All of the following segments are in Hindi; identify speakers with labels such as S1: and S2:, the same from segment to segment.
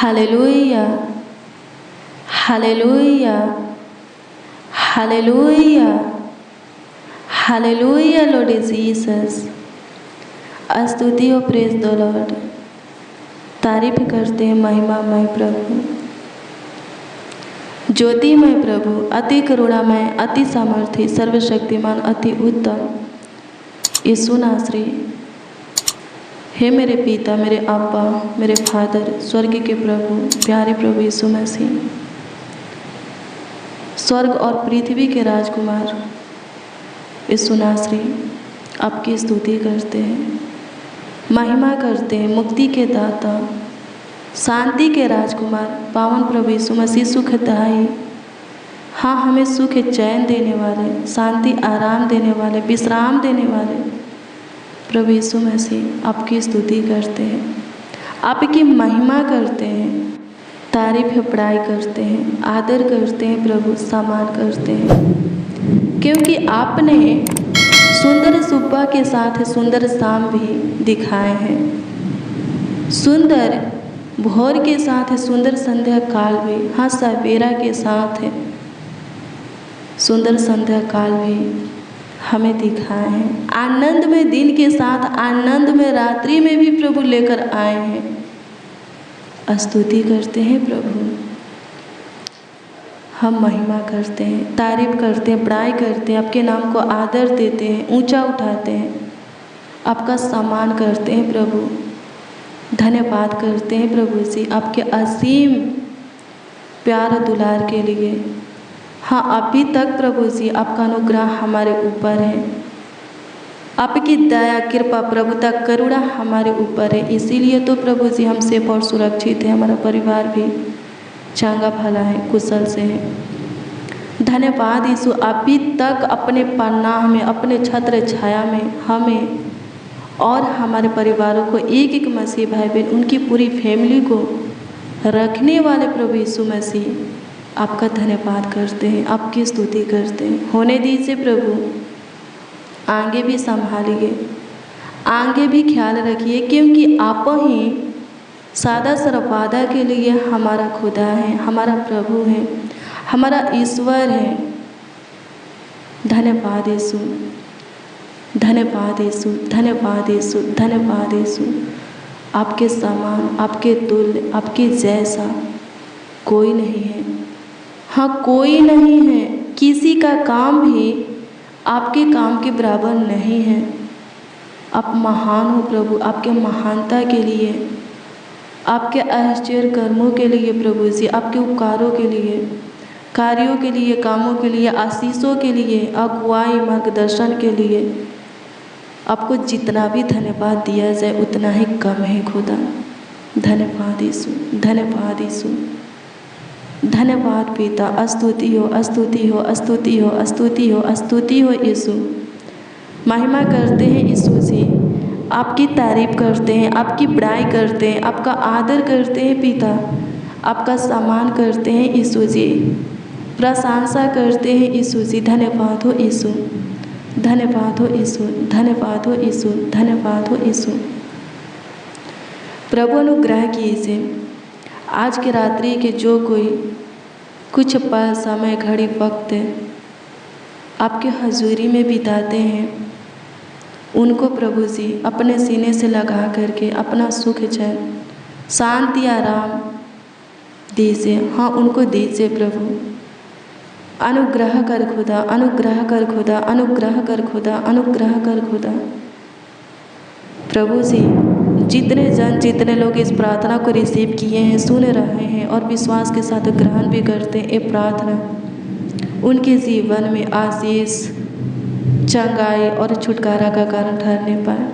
S1: Hallelujah, hallelujah, hallelujah, hallelujah Lord Jesus. स्तुति हो, प्रेज द लॉर्ड। तारीफ करते हैं महिमामय प्रभु, ज्योतिमय प्रभु, अति करुणामय, अति सामर्थ्य, सर्वशक्तिमान, अति उत्तम यीशु नासरी। हे मेरे पिता, मेरे अब्बा, मेरे फादर, स्वर्ग के प्रभु, प्यारे प्रभु यीशु मसीह, स्वर्ग और पृथ्वी के राजकुमार यीशु नासरी, आपकी स्तुति करते हैं, महिमा करते हैं। मुक्ति के दाता, शांति के राजकुमार, पावन प्रभु यीशु मसीह, सुखदाई, हाँ हमें सुख चैन देने वाले, शांति आराम देने वाले, विश्राम देने वाले प्रभु यीशु मसीह, आपकी स्तुति करते हैं, आपकी महिमा करते हैं, तारीफ बड़ाई करते हैं, आदर करते हैं प्रभु, सम्मान करते हैं, क्योंकि आपने सुंदर सुबह के साथ सुंदर शाम भी दिखाए हैं, सुंदर भोर के साथ सुंदर संध्या काल भी, हाँ सवेरा के साथ सुंदर संध्या काल भी हमें दिखाए हैं। आनंद में दिन के साथ आनंद में रात्रि में भी प्रभु लेकर आए हैं। स्तुति करते हैं प्रभु, हम महिमा करते हैं, तारीफ करते हैं, बड़ाई करते हैं, आपके नाम को आदर देते हैं, ऊंचा उठाते हैं, आपका सम्मान करते हैं प्रभु, धन्यवाद करते हैं प्रभु जी आपके असीम प्यार दुलार के लिए। हाँ अभी तक प्रभु जी आपका अनुग्रह हमारे ऊपर है, आपकी दया कृपा प्रभुता करुणा हमारे ऊपर है, इसीलिए तो प्रभु जी हम सेफ और सुरक्षित है, हमारा परिवार भी चंगा भला है, कुशल से है। धन्यवाद यीशु, अभी तक अपने पनाह में, अपने छत्र छाया में हमें और हमारे परिवारों को, एक एक मसीह भाई बहन, उनकी पूरी फैमिली को रखने वाले प्रभु यीशु मसीह, आपका धन्यवाद करते हैं, आपकी स्तुति करते हैं। होने दीजिए प्रभु, आगे भी संभालिए, आगे भी ख्याल रखिए, क्योंकि आप ही सादा सरवादा के लिए हमारा खुदा है, हमारा प्रभु है, हमारा ईश्वर है। धन्यवाद यीशु, धन्यवाद यीशु, धन्यवाद यीशु, धन्यवाद यीशु। आपके समान, आपके तुल्य, आपके जैसा कोई नहीं है, हाँ कोई नहीं है, किसी का काम भी आपके काम के बराबर नहीं है। आप महान हो प्रभु, आपके महानता के लिए, आपके आश्चर्य कर्मों के लिए प्रभु जी, आपके उपकारों के लिए, कार्यों के लिए, कामों के लिए, आशीषों के लिए, अगुवाई मार्गदर्शन के लिए, आपको जितना भी धन्यवाद दिया जाए उतना ही कम है खुदा। धन्यवाद यीशु, धन्यवाद यीशु, धन्यवाद पिता। स्तुति हो, स्तुति हो, स्तुति हो, स्तुति हो, स्तुति हो यीशु। महिमा करते हैं यीशु जी, आपकी तारीफ करते हैं, आपकी बड़ाई करते हैं, आपका आदर करते हैं पिता, आपका सम्मान करते हैं यीशु जी, प्रशंसा करते हैं यीशु जी। धन्यवाद हो यीशु, धन्यवाद हो यीशु, धन्यवाद हो यीशु, धन्यवाद हो यीशु। प्रभु अनुग्रह कीजिए, आज के रात्रि के जो कोई कुछ पल, समय, घड़ी, वक्त आपके हजूरी में बिताते हैं, उनको प्रभु जी अपने सीने से लगा करके अपना सुख चैन, शांति, आराम दीजिए। हाँ उनको दीजिए प्रभु, अनुग्रह कर खुदा, अनुग्रह कर खुदा, अनुग्रह कर खुदा, अनुग्रह कर खुदा। प्रभु जी जितने जन, जितने लोग इस प्रार्थना को रिसीव किए हैं, सुन रहे हैं और विश्वास के साथ ग्रहण भी करते हैं, ये प्रार्थना उनके जीवन में आशीष, चंगाई और छुटकारा का कारण ठहरने पाए,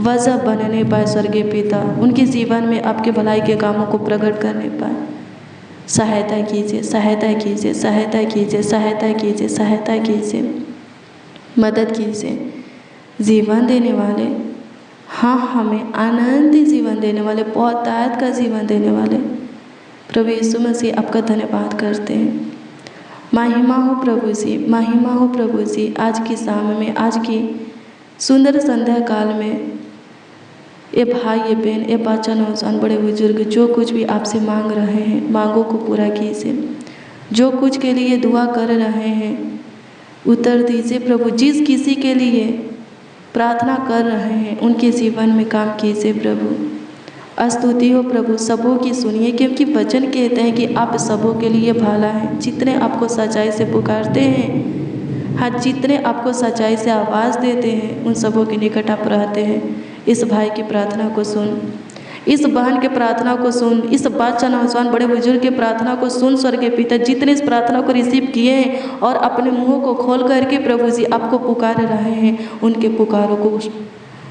S1: वजह बनने पाए। स्वर्गीय पिता उनके जीवन में आपके भलाई के कामों को प्रकट करने पाए। सहायता कीजिए, सहायता कीजिए, सहायता कीजिए, सहायता कीजिए, सहायता कीजिए, मदद कीजिए। जीवन देने वाले, हाँ हमें आनंद जीवन देने वाले, बहुतायत का जीवन देने वाले प्रभु यीशु मसीह, आपका धन्यवाद करते हैं। महिमा हो प्रभु जी, महिमा हो प्रभु जी। आज की शाम में, आज की सुंदर संध्या काल में ये भाई, ये बहन, ये बच्चा, नौजवान, बड़े बुजुर्ग जो कुछ भी आपसे मांग रहे हैं, मांगों को पूरा कीजिए। जो कुछ के लिए दुआ कर रहे हैं उत्तर दीजिए प्रभु। जिस किसी के लिए प्रार्थना कर रहे हैं उनके जीवन में काम कीजिए प्रभु। स्तुति हो प्रभु, सबों की सुनिए, क्योंकि वचन कहते हैं कि आप सबों के लिए भला है। जितने आपको सच्चाई से पुकारते हैं, हाँ, जितने आपको सच्चाई से आवाज़ देते हैं, उन सबों के निकट आप रहते हैं। इस भाई की प्रार्थना को सुन, इस बहन के प्रार्थना को सुन, इस बच्चा, नौजवान, बड़े बुजुर्ग की प्रार्थना को सुन स्वर्गीय पिता। जितने इस प्रार्थना को रिसीव किए हैं और अपने मुंहों को खोल करके प्रभु जी आपको पुकार रहे हैं, उनके पुकारों को,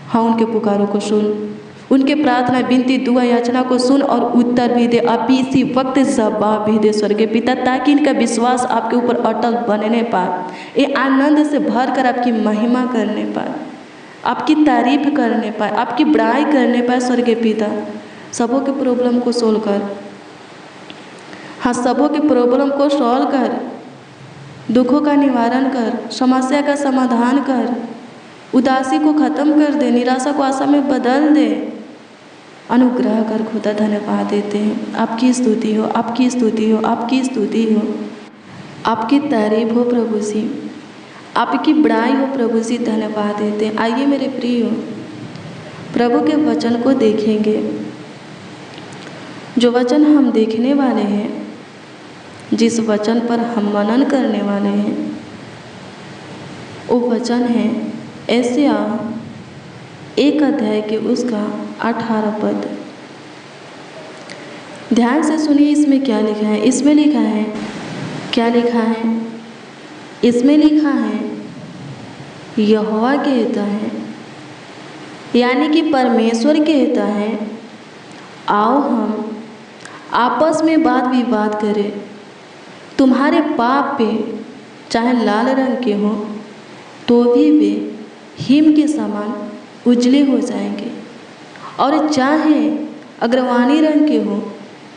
S1: हाँ, उनके पुकारों को सुन, उनके प्रार्थना, विनती, दुआ, याचना को सुन और उत्तर भी दे। अभी इसी वक्त जवाब भी दे स्वर्गीय पिता, ताकि इनका विश्वास आपके ऊपर अटल बनने पाए, ये आनंद से भर कर आपकी महिमा करने पाए, आपकी तारीफ करने पाए, आपकी बड़ाई करने पाए स्वर्गीय पिता। सबों के प्रॉब्लम को सोल्व कर, हाँ, सबों के प्रॉब्लम को सॉल्व कर, दुखों का निवारण कर, समस्या का समाधान कर, उदासी को ख़त्म कर दे, निराशा को आशा में बदल दे। अनुग्रह कर खुदा, धन्यवाद देते हैं। आपकी स्तुति हो, आपकी स्तुति हो, आपकी स्तुति हो, आपकी तारीफ हो प्रभु जी, आपकी बड़ाई हो प्रभु जी, धन्यवाद देते हैं। आइए मेरे प्रिय हो, प्रभु के वचन को देखेंगे। जो वचन हम देखने वाले हैं, जिस वचन पर हम मनन करने वाले हैं, वो वचन है एशिया 1 अध्याय के उसका 18 पद। ध्यान से सुनिए, इसमें क्या लिखा है। इसमें लिखा है, क्या लिखा है? इसमें लिखा है, यहोवा कहता है, यानी कि परमेश्वर कहता है, आओ हम आपस में वाद विवाद करें। तुम्हारे पाप पे चाहे लाल रंग के हो तो भी वे हिम के समान उजले हो जाएंगे, और चाहे अग्रवानी रंग के हो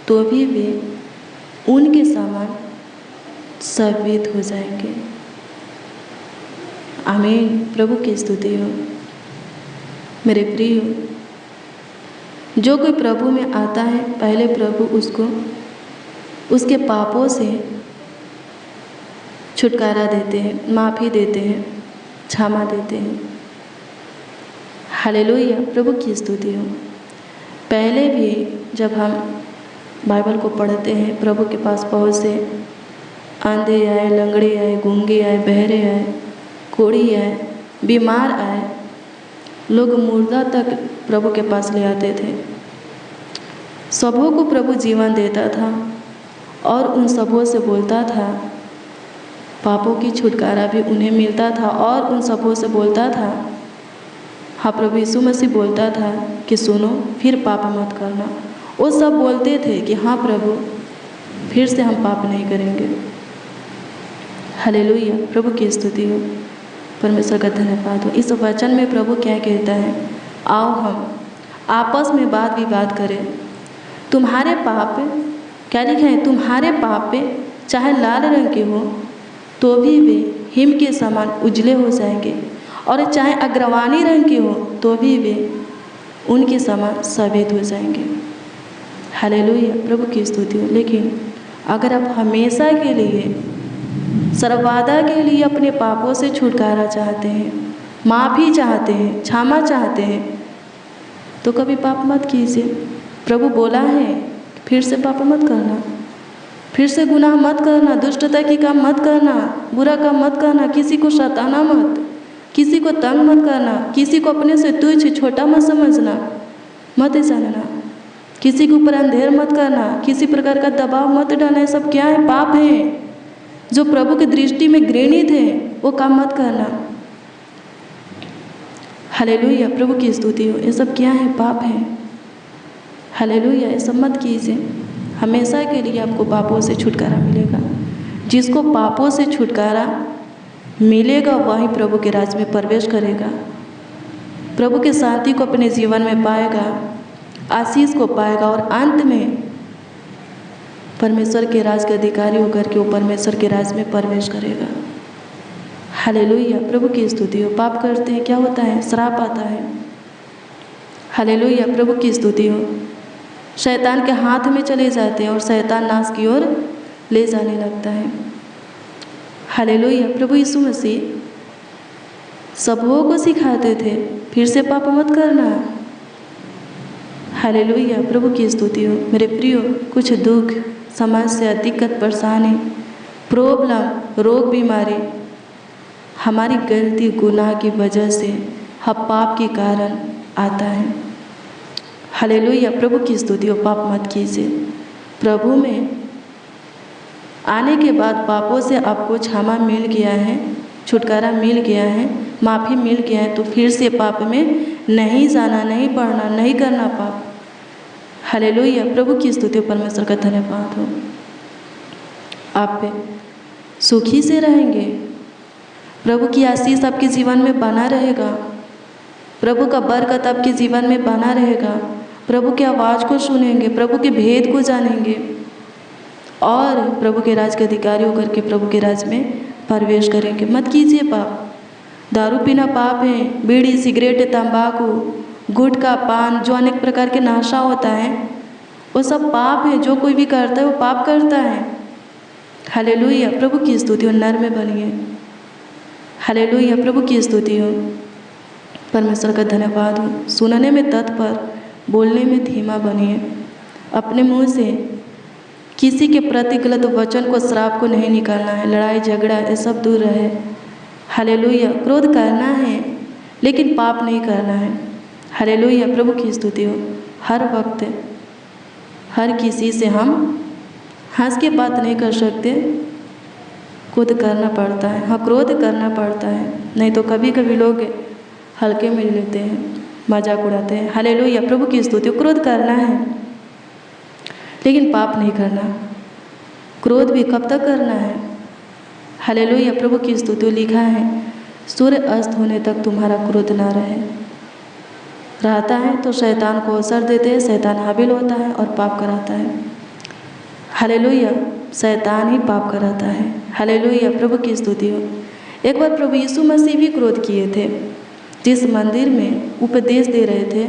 S1: तो भी वे उनके समान सफेद हो जाएंगे। आमीन। प्रभु की स्तुति हो। मेरे प्रिय, जो कोई प्रभु में आता है, पहले प्रभु उसको उसके पापों से छुटकारा देते हैं, माफ़ी देते हैं, क्षमा देते हैं। हालेलुया, प्रभु की स्तुति हो। पहले भी जब हम बाइबल को पढ़ते हैं, प्रभु के पास बहुत से अंधे आए, लंगड़े आए, गूंगे आए, बहरे आए, कोढ़ी आए, बीमार आए, लोग मुर्दा तक प्रभु के पास ले आते थे। सबों को प्रभु जीवन देता था और उन सबों से बोलता था, पापों की छुटकारा भी उन्हें मिलता था, और उन सबों से बोलता था, हाँ, प्रभु यीशु मसीह बोलता था कि सुनो, फिर पाप मत करना। वो सब बोलते थे कि हाँ प्रभु, फिर से हम पाप नहीं करेंगे। हालेलुया, प्रभु की स्तुति हो, परमेश्वर का धन्यवाद हो। इस वचन में प्रभु क्या कहता है? आओ हम आपस में वाद विवाद करें। तुम्हारे पाप, क्या लिखा है? तुम्हारे पाप पे चाहे लाल रंग के हो तो भी वे हिम के समान उजले हो जाएंगे, और चाहे अग्रवानी रंग के हो तो भी वे उनके समान सफेद हो जाएंगे। हालेलुया, प्रभु की स्तुति हो। लेकिन अगर आप हमेशा के लिए, सर्वदा के लिए अपने पापों से छुटकारा चाहते हैं, माफ़ी चाहते हैं, क्षमा चाहते हैं, तो कभी पाप मत कीजिए। प्रभु बोला है फिर से पाप मत करना, फिर से गुनाह मत करना, दुष्टता की काम मत करना, बुरा काम मत करना, किसी को सताना मत, किसी को तंग मत करना, किसी को अपने से तुच्छ छोटा मत समझना, मत जानना, किसी के ऊपर अंधेर मत करना, किसी प्रकार का दबाव मत डालना। सब क्या है? पाप है, जो प्रभु की दृष्टि में घृणित है, वो काम मत करना। हालेलुया, प्रभु की स्तुति हो। ये सब क्या है? पाप है। हालेलुया, ये सब मत कीजिए। हमेशा के लिए आपको पापों से छुटकारा मिलेगा। जिसको पापों से छुटकारा मिलेगा वही प्रभु के राज में प्रवेश करेगा, प्रभु की शांति को अपने जीवन में पाएगा, आशीष को पाएगा, और अंत में परमेश्वर के राज के अधिकारी होकर के वो परमेश्वर के राज में प्रवेश करेगा। हालेलुया, प्रभु की स्तुति हो। पाप करते हैं, क्या होता है? श्राप आता है। हालेलुया, प्रभु की स्तुति हो। शैतान के हाथ में चले जाते हैं और शैतान नाश की ओर ले जाने लगता है। हालेलुया, प्रभु यीशु मसीह सबों को सिखाते थे फिर से पाप मत करना। हालेलुया, प्रभु की स्तुति हो। मेरे प्रियो, कुछ दुख, समस्या, दिक्कत, परेशानी, प्रॉब्लम, रोग, बीमारी हमारी गलती, गुनाह की वजह से, हम पाप के कारण आता है। हालेलुया, प्रभु की स्तुति हो। पाप मत कीजिए। प्रभु में आने के बाद पापों से आपको क्षमा मिल गया है, छुटकारा मिल गया है, माफ़ी मिल गया है, तो फिर से पाप में नहीं जाना, नहीं पड़ना, नहीं करना पाप। हालेलुया, प्रभु की स्तुति, परमेश्वर का धन्यवाद हो। आप सुखी से रहेंगे, प्रभु की आशीष आपके जीवन में बना रहेगा, प्रभु का बरकत आपके जीवन में बना रहेगा, प्रभु की आवाज़ को सुनेंगे, प्रभु के भेद को जानेंगे और प्रभु के राज के अधिकारी होकर के प्रभु के राज में प्रवेश करेंगे। मत कीजिए पाप। दारू पीना पाप है, बीड़ी, सिगरेट, तंबाकू, गुटखा, पान, जो अनेक प्रकार के नशा होता है वो सब पाप है। जो कोई भी करता है वो पाप करता है। हालेलुया, प्रभु की स्तुति हो। नर में बनिए। हालेलुया, प्रभु की स्तुति हो। परमेश्वर का धन्यवाद हो। सुनने में तत्पर, बोलने में धीमा बनिए। अपने मुंह से किसी के प्रति गलत वचन को, श्राप को नहीं निकालना है। लड़ाई झगड़ा ये सब दूर रहे। हालेलुया, क्रोध करना है लेकिन पाप नहीं करना है। हालेलुया, प्रभु की स्तुति हो। हर वक्त हर किसी से हम हंस के बात नहीं कर सकते, क्रोध करना पड़ता है। हाँ, क्रोध करना पड़ता है, नहीं तो कभी कभी लोग हल्के में लेते हैं, मजाक उड़ाते हैं। हालेलुया, प्रभु की स्तुति। क्रोध करना है लेकिन पाप नहीं करना। क्रोध भी कब तक करना है? हालेलुया, प्रभु की स्तुति। लिखा है सूर्य अस्त होने तक तुम्हारा क्रोध ना रहता है तो शैतान को अवसर देते हैं, शैतान हाबिल होता है और पाप कराता है। हालेलुया, शैतान ही पाप कराता है। हालेलुया, प्रभु की स्तुति हो। एक बार प्रभु यीशु मसीह भी क्रोध किए थे। जिस मंदिर में उपदेश दे रहे थे,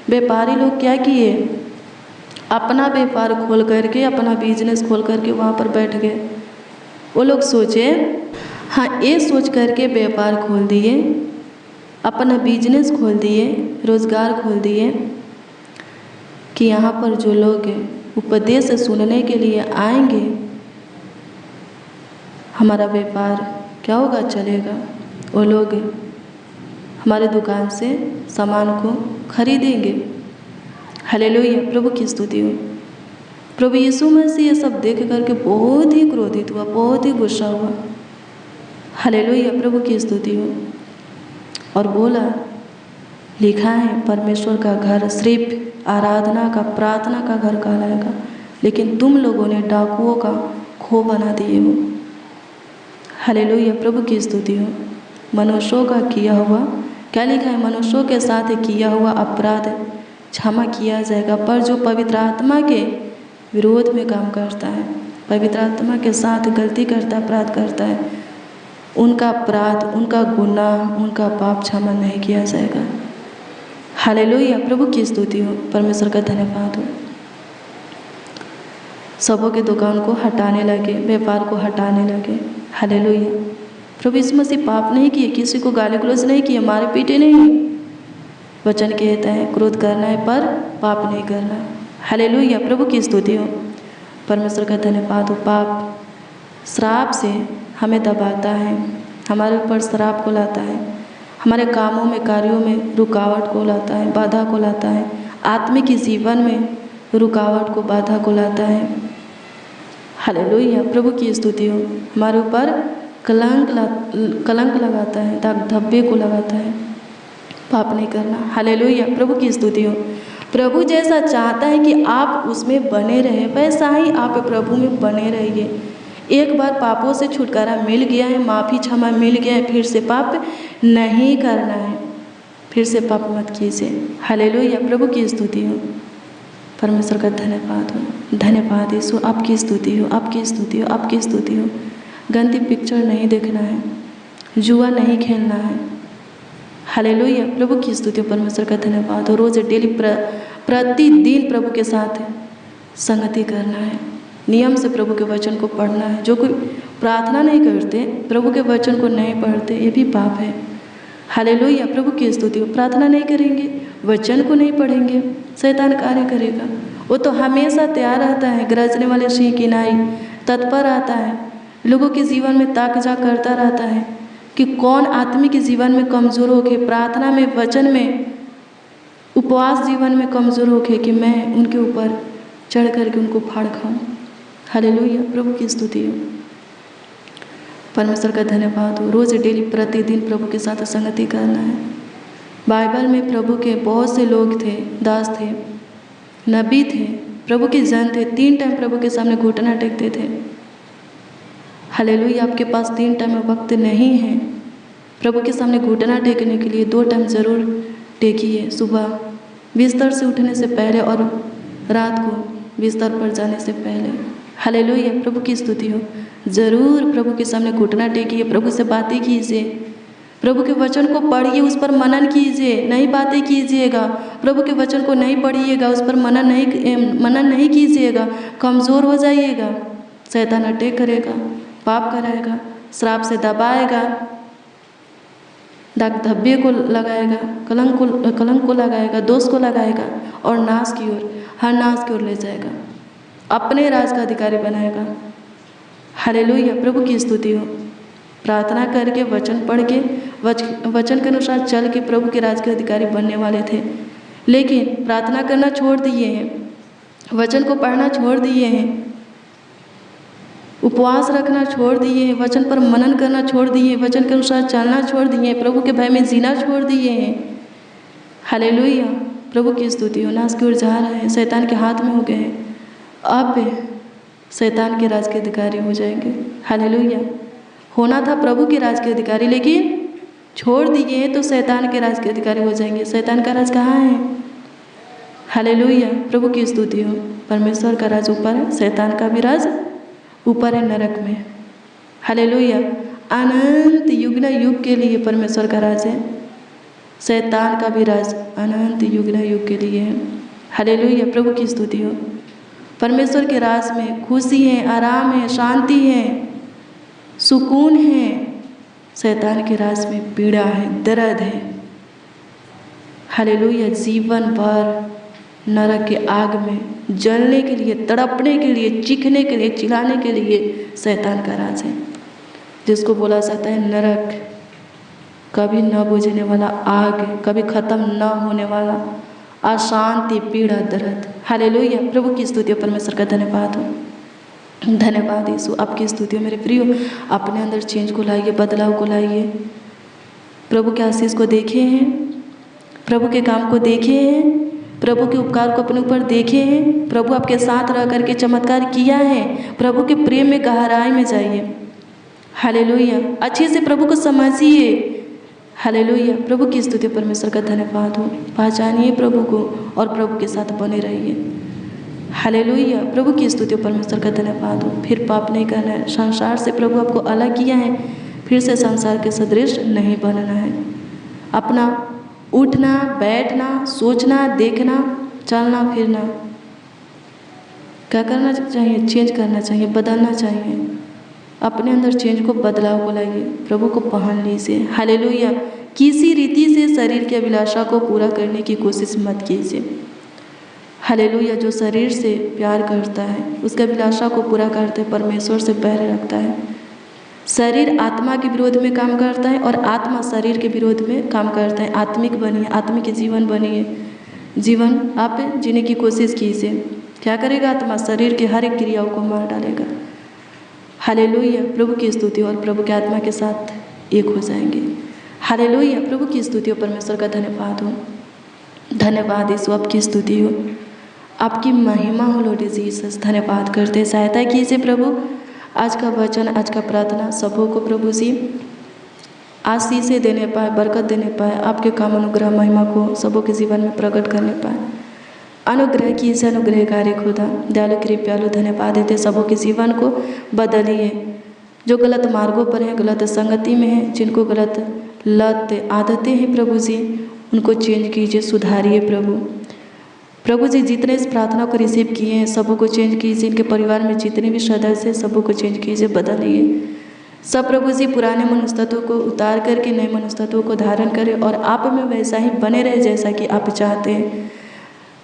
S1: व्यापारी लोग क्या किए, अपना व्यापार खोल करके, अपना बिजनेस खोल करके वहाँ पर बैठ गए। वो लोग सोचे, हाँ, ये सोच करके व्यापार खोल दिए, अपना बिजनेस खोल दिए, रोज़गार खोल दिए कि यहाँ पर जो लोग उपदेश सुनने के लिए आएंगे, हमारा व्यापार क्या होगा, चलेगा। वो लोग हमारे दुकान से सामान को खरीदेंगे। हालेलुया, प्रभु की स्तुति हो। प्रभु यीशु मसीह ये सब देख करके बहुत ही क्रोधित हुआ, बहुत ही गुस्सा हुआ। हालेलुया, प्रभु की स्तुति हो। और बोला, लिखा है परमेश्वर का घर सिर्फ आराधना का, प्रार्थना का घर कहलाएगा, लेकिन तुम लोगों ने डाकुओं का खो बना दिए हो। हालेलुया, प्रभु की स्तुति हो। मनुष्यों का किया हुआ, क्या लिखा है, मनुष्यों के साथ किया हुआ अपराध क्षमा किया जाएगा, पर जो पवित्र आत्मा के विरोध में काम करता है, पवित्र आत्मा के साथ गलती करता है, अपराध करता है, उनका अपराध, उनका गुनाह, उनका पाप क्षमा नहीं किया जाएगा। हालेलुया, प्रभु की स्तुति हो। परमेश्वर का धन्यवाद हो। सबों के दुकान को हटाने लगे, व्यापार को हटाने लगे। हालेलुया, प्रभु यीशु मसीह पाप नहीं किए, किसी को गाली गलौज नहीं किए, मारे पीटे नहीं। वचन कहता है क्रोध करना है पर पाप नहीं करना। हालेलुया, प्रभु की स्तुति हो। परमेश्वर का धन्यवाद हो। पाप श्राप से हमें दबाता है, हमारे ऊपर श्राप को लाता है, हमारे कामों में, कार्यों में रुकावट को लाता है, बाधा को लाता है, आत्मिक जीवन में रुकावट को, बाधा को लाता है। हालेलुया, प्रभु की स्तुति हो। हमारे ऊपर कलंक लगाता है, दाग धब्बे को लगाता है। पाप नहीं करना। हालेलुया, प्रभु की स्तुति हो। प्रभु जैसा चाहता है कि आप उसमें बने रहें, वैसा ही आप प्रभु में बने रहिए। एक बार पापों से छुटकारा मिल गया है, माफ़ी क्षमा मिल गया है, फिर से पाप नहीं करना है, फिर से पाप मत कीजिए। हालेलुया, प्रभु की स्तुति हो। परमेश्वर का धन्यवाद हो। धन्यवाद यीशु, आपकी स्तुति हो, आपकी स्तुति हो, आपकी स्तुति हो। गंदी पिक्चर नहीं देखना है, जुआ नहीं खेलना है। हालेलुया, प्रभु की स्तुति परमेश्वर का धन्यवाद हो। रोज़ डेली प्रतिदिन प्रभु के साथ संगति करना है, नियम से प्रभु के वचन को पढ़ना है। जो कोई प्रार्थना नहीं करते, प्रभु के वचन को नहीं पढ़ते, ये भी पाप है। हालेलुया, प्रभु की स्तुति हो। प्रार्थना नहीं करेंगे, वचन को नहीं पढ़ेंगे, शैतान कार्य करेगा। वो तो हमेशा तैयार रहता है, गरजने वाले सिंह की नाई तत्पर आता है, लोगों के जीवन में ताक झाँक करता रहता है कि कौन आत्मिक के जीवन में कमज़ोर होके, प्रार्थना में, वचन में, उपवास जीवन में कमज़ोर होके कि मैं उनके ऊपर चढ़ करके उनको फाड़ खाऊं। हालेलुया, प्रभु की स्तुति हो। परमेश्वर का धन्यवाद हो। रोज़ डेली प्रतिदिन प्रभु के साथ संगति करना है। बाइबल में प्रभु के बहुत से लोग थे, दास थे, नबी थे, प्रभु के जन थे, 3 टाइम प्रभु के सामने घुटना टेकते थे। हालेलुया, आपके पास 3 टाइम वक्त नहीं है प्रभु के सामने घुटना टेकने के लिए, 2 टाइम ज़रूर टेकिए। सुबह बिस्तर से उठने से पहले और रात को बिस्तर पर जाने से पहले। हालेलुया, प्रभु की स्तुति हो। ज़रूर प्रभु के सामने घुटना टेकिए, प्रभु से बातें कीजिए, प्रभु के वचन को पढ़िए, उस पर मनन कीजिए, नई बातें कीजिएगा। प्रभु के वचन को नहीं पढ़िएगा, उस पर मनन नहीं कीजिएगा, कमज़ोर हो जाइएगा, शैतान अटैक करेगा, पाप कराएगा, श्राप से दबाएगा, दाग धब्बे को लगाएगा, कलंक को लगाएगा, दोष को लगाएगा और नाश की ओर, हर नाश की ओर ले जाएगा, अपने राज का अधिकारी बनाएगा। हालेलुया, प्रभु की स्तुति हो। प्रार्थना करके, वचन पढ़ के, वचन के अनुसार चल के प्रभु के राज के अधिकारी बनने वाले थे, लेकिन प्रार्थना करना छोड़ दिए हैं, वचन को पढ़ना छोड़ दिए हैं, उपवास रखना छोड़ दिए हैं, वचन पर मनन करना छोड़ दिए हैं, वचन के अनुसार चलना छोड़ दिए हैं, प्रभु के भय में जीना छोड़ दिए हैं। हालेलुया, प्रभु की स्तुति हो। नाश की ओर जा रहे हैं, शैतान के हाथ में हो गए हैं, अब शैतान के राज के अधिकारी हो जाएंगे। हालेलुया, होना था प्रभु के राज के अधिकारी, लेकिन छोड़ दिए तो शैतान के राज के अधिकारी हो जाएंगे। शैतान का राज कहाँ है? हालेलुया, प्रभु की स्तुति हो। परमेश्वर का राज ऊपर है, शैतान का भी राज ऊपर है, नरक में। हालेलुया, अनंत युग न युग के लिए परमेश्वर का राज है, शैतान का भी राज अनंत युग न युग के लिए है। हालेलुया, प्रभु की स्तुति हो। परमेश्वर के राज में खुशी है, आराम है, शांति है, सुकून है। शैतान के राज में पीड़ा है, दर्द है। हालेलुया, जीवन भर नरक के आग में जलने के लिए, तड़पने के लिए, चीखने के लिए, चिल्लाने के लिए शैतान का राज है, जिसको बोला जाता है नरक, कभी न बुझने वाला आग, कभी ख़त्म न होने वाला अशांति, पीड़ा, दर्द। हालेलुया, प्रभु की स्तुति हो। परमेश्वर का धन्यवाद हो। धन्यवाद यीशु, आपकी स्तुति हो। मेरे प्रियो, अपने अंदर चेंज को लाइए, बदलाव को लाइए। प्रभु के आशीष को देखे हैं, प्रभु के काम को देखे हैं, प्रभु के उपकार को अपने ऊपर देखे हैं, प्रभु आपके साथ रह करके चमत्कार किया है। प्रभु के प्रेम में गहराई में जाइए। हालेलुया, अच्छे से प्रभु को समझिए। हालेलुया, प्रभु की स्तुति, परमेश्वर का धन्यवाद हो। पहचानिए प्रभु को और प्रभु के साथ बने रहिए। हालेलुया, प्रभु की स्तुति, परमेश्वर का धन्यवाद हो। फिर पाप नहीं करना है। संसार से प्रभु आपको अलग किया है, फिर से संसार के सदृश नहीं बनना है। अपना उठना, बैठना, सोचना, देखना, चलना फिरना क्या करना चाहिए? चेंज करना चाहिए, बदलना चाहिए। अपने अंदर चेंज को, बदलाव को लाइए, प्रभु को पहन लीजिए। हालेलुया, किसी रीति से शरीर की अभिलाषा को पूरा करने की कोशिश मत कीजिए। हालेलुया, जो शरीर से प्यार करता है, उसका अभिलाषा को पूरा करता है, परमेश्वर से बैर रखता है। शरीर आत्मा के विरोध में काम करता है और आत्मा शरीर के विरोध में काम करता है। आत्मिक बनिए, आत्मिक जीवन बनिए, जीवन आप जीने की कोशिश कीजिए। क्या करेगा आत्मा? शरीर के हर एक क्रियाओं को मार डालेगा। हालेलुया, प्रभु की स्तुति और प्रभु के आत्मा के साथ एक हो जाएंगे। हालेलुया, प्रभु की स्तुति हो। परमेश्वर का धन्यवाद हो। धन्यवाद यीशु, आपकी स्तुति हो, आपकी महिमा हो लॉर्ड जीसस। धन्यवाद करते, सहायता कीजिए प्रभु। आज का वचन, आज का प्रार्थना सबों को प्रभु जी आशीष देने पाए, बरकत देने पाए, आपके काम, अनुग्रह, महिमा को सबों के जीवन में प्रकट करने पाए। अनुग्रह कीजिए, अनुग्रहकारी खुदा, दयालु कृपालु, धन्यवाद देते सबों के जीवन को बदलिए। जो गलत मार्गों पर हैं, गलत संगति में हैं, जिनको गलत लत आदतें हैं प्रभु जी, उनको चेंज कीजिए, सुधारिए प्रभु। प्रभु जी जितने इस प्रार्थना को रिसीव किए हैं सबों को चेंज कीजिए, इनके परिवार में जितने भी सदस्य हैं सबों को चेंज कीजिए, बदलिए। सब प्रभु जी पुराने मनुष्यत्व को उतार करके नए मनुष्यत्व को धारण करें और आप में वैसा ही बने रहे जैसा कि आप चाहते हैं।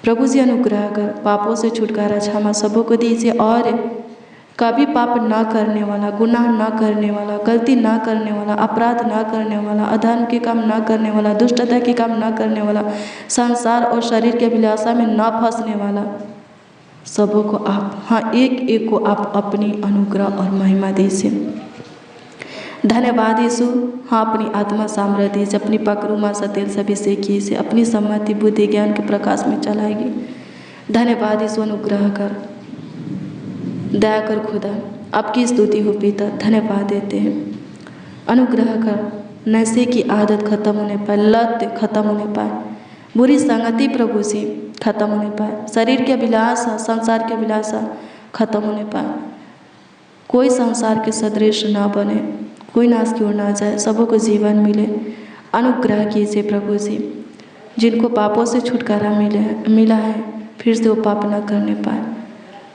S1: प्रभु जी अनुग्रह कर पापों से छुटकारा क्षमा सबों को दीजिए और कभी पाप ना करने वाला, गुनाह ना करने वाला, गलती ना करने वाला, अपराध ना करने वाला, अधर्म के काम ना करने वाला, दुष्टता के काम ना करने वाला, संसार और शरीर के अभिलाषा में ना फंसने वाला सबों को आप, हाँ एक एक को आप अपनी अनुग्रह और महिमा दीजिए। धन्यवाद यीशु। हाँ अपनी आत्मा सामर्थ्य दीजिए, अपनी पकड़ुमा सा तेल से अभिषेक कीजिए, अपनी सम्मति बुद्धि ज्ञान के प्रकाश में चलाएगी। धन्यवाद यीशु, अनुग्रह कर, दया कर खुदा, आपकी स्तुति हो पिता, धन्यवाद देते हैं। अनुग्रह कर, नशे की आदत खत्म होने पाए, लत खत्म होने पाए, बुरी संगति प्रभु से खत्म होने पाए, शरीर के अभिलाषा, संसार के अभिलाषा खत्म होने पाए, कोई संसार के सदृश ना बने, कोई नाश की ओर ना जाए, सबों को जीवन मिले। अनुग्रह कीजिए प्रभु जी, जिनको पापों से छुटकारा मिला है फिर से वो पाप न करने पाए,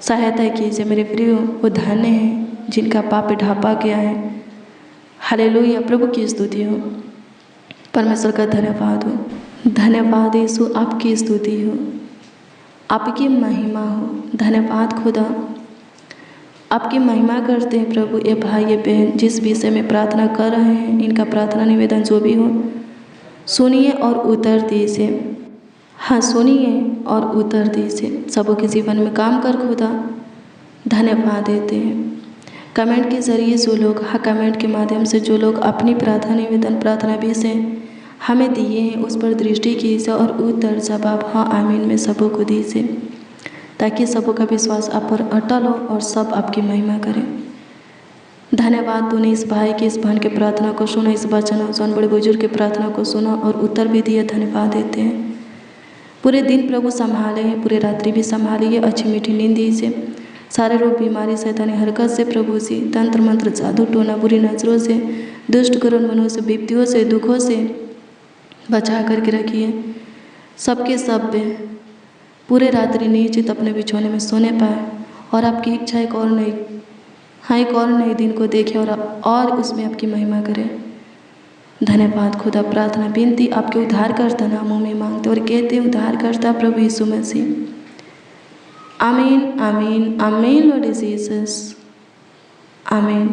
S1: सहायता कीजिए मेरे प्रिय। वो धन्य हैं जिनका पाप ढापा गया है। हालेलुया, प्रभु की स्तुति हो, परमेश्वर का धन्यवाद हो। धन्यवाद यीशु, आपकी स्तुति हो, आपकी महिमा हो। धन्यवाद खुदा, आपकी महिमा करते हैं प्रभु। ये भाई ये बहन जिस विषय में प्रार्थना कर रहे हैं, इनका प्रार्थना निवेदन जो भी हो, सुनिए और उत्तर दीजिए। हाँ सुनिए और उत्तर दीजिए, सबों के जीवन में काम कर खुदा। धन्यवाद देते हैं। कमेंट के ज़रिए जो लोग, हाँ कमेंट के माध्यम से जो लोग अपनी प्रार्थना निवेदन प्रार्थना विषय हमें दिए हैं उस पर दृष्टि कीजिए और उत्तर जवाब हाँ आमीन में सबों को दीजिए, ताकि सबों का विश्वास आप पर अटल हो और सब आपकी महिमा करें। धन्यवाद तूने इस भाई की, इस बहन की प्रार्थना को सुना, इस वचन जौन बड़े बुजुर्ग की प्रार्थना को सुना और उत्तर भी दिए। धन्यवाद देते हैं। पूरे दिन प्रभु संभाले हैं, पूरे रात्रि भी संभालिए, अच्छी मीठी नींद दीजिए। सारे रोग बीमारी शैतानी हरकत से प्रभु जी, तंत्र मंत्र जादू टोना बुरी नजरों से, दुष्ट करुण मनों से, विपत्तियों से, दुखों से बचा करके रखिए। सबके सब पे पूरे रात्रि निश्चित अपने बिछौने में सोने पाए और आपकी इच्छा एक और नए दिन को देखे और उसमें आपकी महिमा करें। धन्यवाद खुदा। प्रार्थना विनती आपके उद्धारकर्ता नामों में मांगते और कहते हैं उद्धारकर्ता प्रभु यीशु मसीह। आमीन आमीन आमीन लॉर्ड जीसस, आमीन।